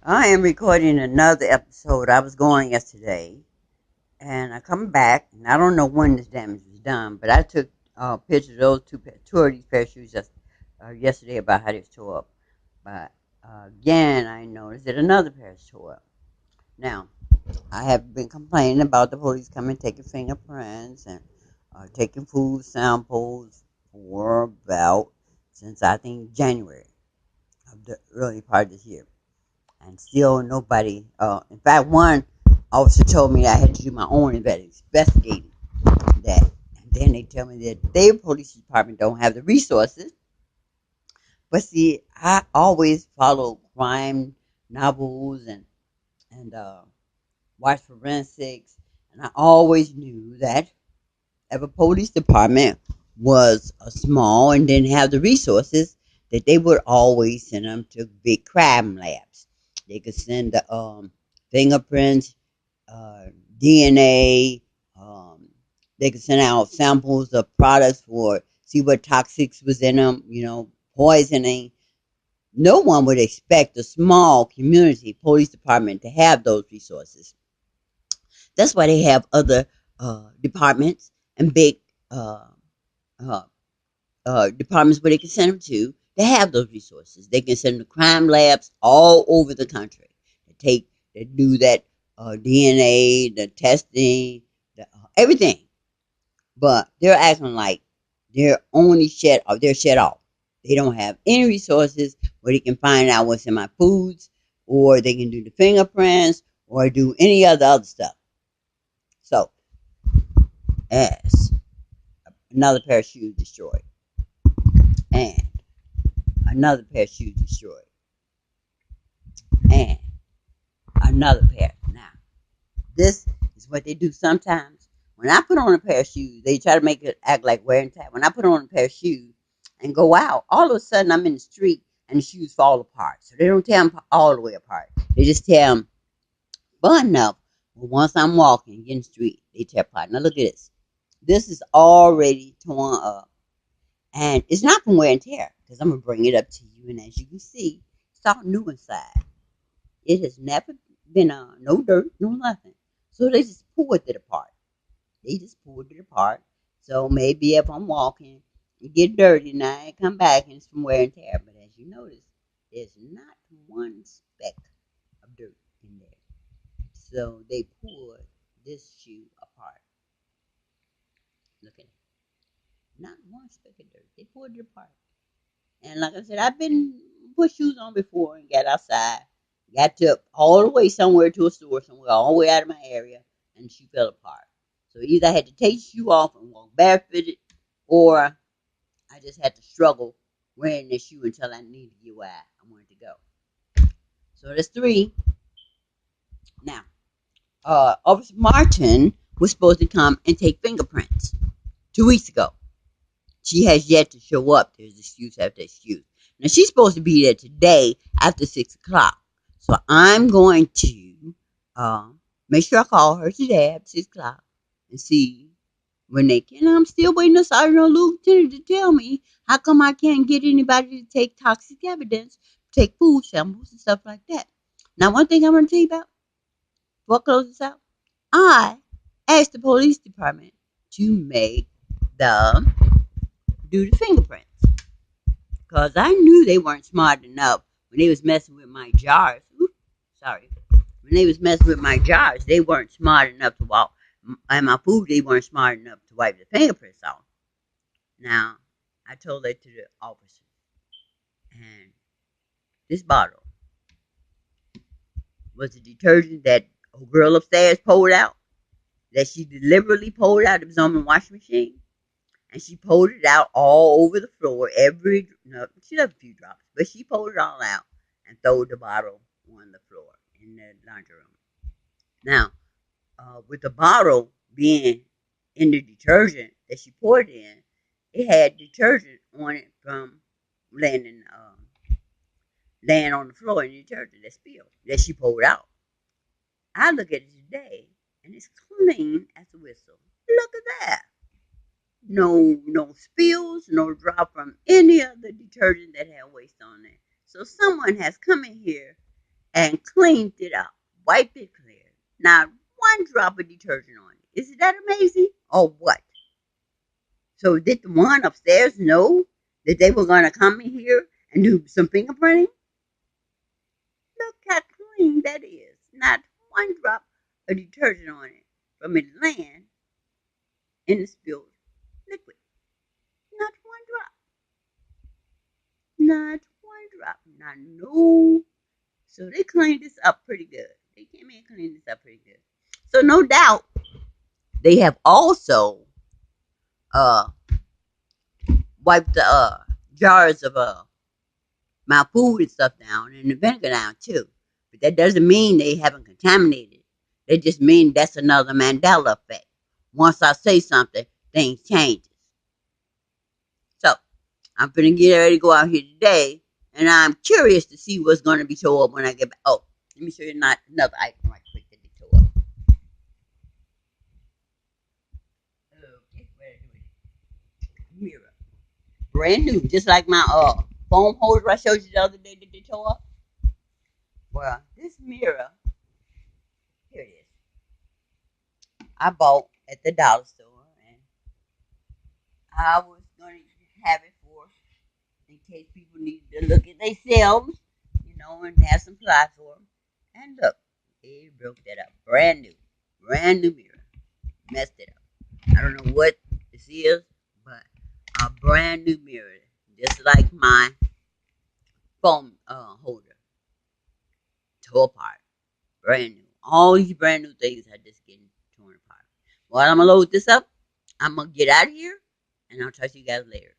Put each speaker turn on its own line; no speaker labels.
I am recording another episode. I was going yesterday, and I come back, and I don't know when this damage was done, but I took pictures of those two of these pair of shoes yesterday about how they was tore up. But again, I noticed that another pair is tore up. Now, I have been complaining about the police coming taking fingerprints and taking food samples for about since I think January of the early part of this year. And still nobody. In fact, one officer told me I had to do my own investigating that, and then they tell me that their police department don't have the resources. But see, I always follow crime novels and watch forensics, and I always knew that if a police department was small and didn't have the resources, that they would always send them to big crime labs. They could send the fingerprints, uh, DNA. Um, they could send out samples of products for see what toxics was in them. Poisoning. No one would expect a small community police department to have those resources. That's why they have other departments and big uh, uh, departments where they can send them to have those resources. They can send them to crime labs all over the country to do that DNA, the testing, everything. But they're acting like they're shut off. They don't have any resources where they can find out what's in my foods, or they can do the fingerprints, or do any other stuff. So, as another pair of shoes destroyed, and another pair of shoes destroyed, and another pair. Now, this is what they do sometimes. When I put on a pair of shoes, they try to make it act like wear and tear. When I put on a pair of shoes and go out, all of a sudden I'm in the street and the shoes fall apart. So they don't tear them all the way apart. They just tear them fun enough. But once I'm walking in the street, they tear apart. Now look at this. This is already torn up. And it's not from wear and tear because I'm going to bring it up to you. And as you can see, it's all new inside. It has never been no dirt, no nothing. So they just pulled it apart. They just pulled it apart. So maybe if I'm walking, it get dirty and I come back and it's from wear and tear. But as you notice, there's not one speck of dirt in there. So they pulled this shoe apart. Look at it. Not one speck of dirt. They pulled it apart. And like I said, I've been put shoes on before and got outside. Got to all the way somewhere to a store somewhere, all the way out of my area, and the shoe fell apart. So either I had to take the shoe off and walk barefooted, or I just had to struggle wearing the shoe until I needed to get where I wanted to go. So there's three. Now, Officer Martin was supposed to come and take fingerprints 2 weeks ago. She has yet to show up. There's excuse after excuse. Now she's supposed to be there today after 6 o'clock. So I'm going to uh, make sure I call her today after 6 o'clock and see when they can. I'm still waiting on Sergeant Lieutenant to tell me how come I can't get anybody to take toxic evidence, take food samples and stuff like that. Now, one thing I want to tell you about before I close this out, I asked the police department to make the do the fingerprints. Because I knew they weren't smart enough when they was messing with my jars. Oops, sorry. When they was messing with my jars, they weren't smart enough to walk. And my food, they weren't smart enough to wipe the fingerprints off. Now, I told that to the officer. And this bottle was the detergent that a girl upstairs pulled out. That she deliberately pulled out. It was on the washing machine. And she pulled it out all over the floor. No, she left a few drops, but she pulled it all out and threw the bottle on the floor in the laundry room. Now, with the bottle being in the detergent that she poured in, it had detergent on it from laying laying on the floor in the detergent that spilled that she pulled out. I look at it today and it's clean as a whistle. Look at that. No spills, no drop from any of the detergent that had waste on it. So someone has come in here and cleaned it up, wiped it clear. Not one drop of detergent on it. Isn't that amazing? Or what? So did the one upstairs know that they were going to come in here and do some fingerprinting? Look how clean that is. Not one drop of detergent on it from it laying in the spilled liquid. Not one drop. Not one drop. Not no. So they cleaned this up pretty good. They came in and cleaned this up pretty good. So no doubt they have also uh wiped the jars of my food and stuff down and the vinegar down too. But that doesn't mean they haven't contaminated. They just mean that's another Mandela effect. Once I say something, things changes. So I'm finna get ready to go out here today, and I'm curious to see what's gonna be tore up when I get back. Oh, let me show you another item right quick that they tore up. Okay, where is it? Mirror, brand new, just like my foam holder I showed you the other day that they tore up. Well, this mirror, here it is. I bought at the dollar store, and I was going to have it for in case people need to look at themselves, and have some supply for them. And look, they broke that up. Brand new mirror. Messed it up. I don't know what this is, but a brand new mirror, just like my phone holder, tore apart. Brand new. All these brand new things are just getting torn apart. Well, I'm gonna load this up. I'm gonna get out of here, and I'll talk to you guys later.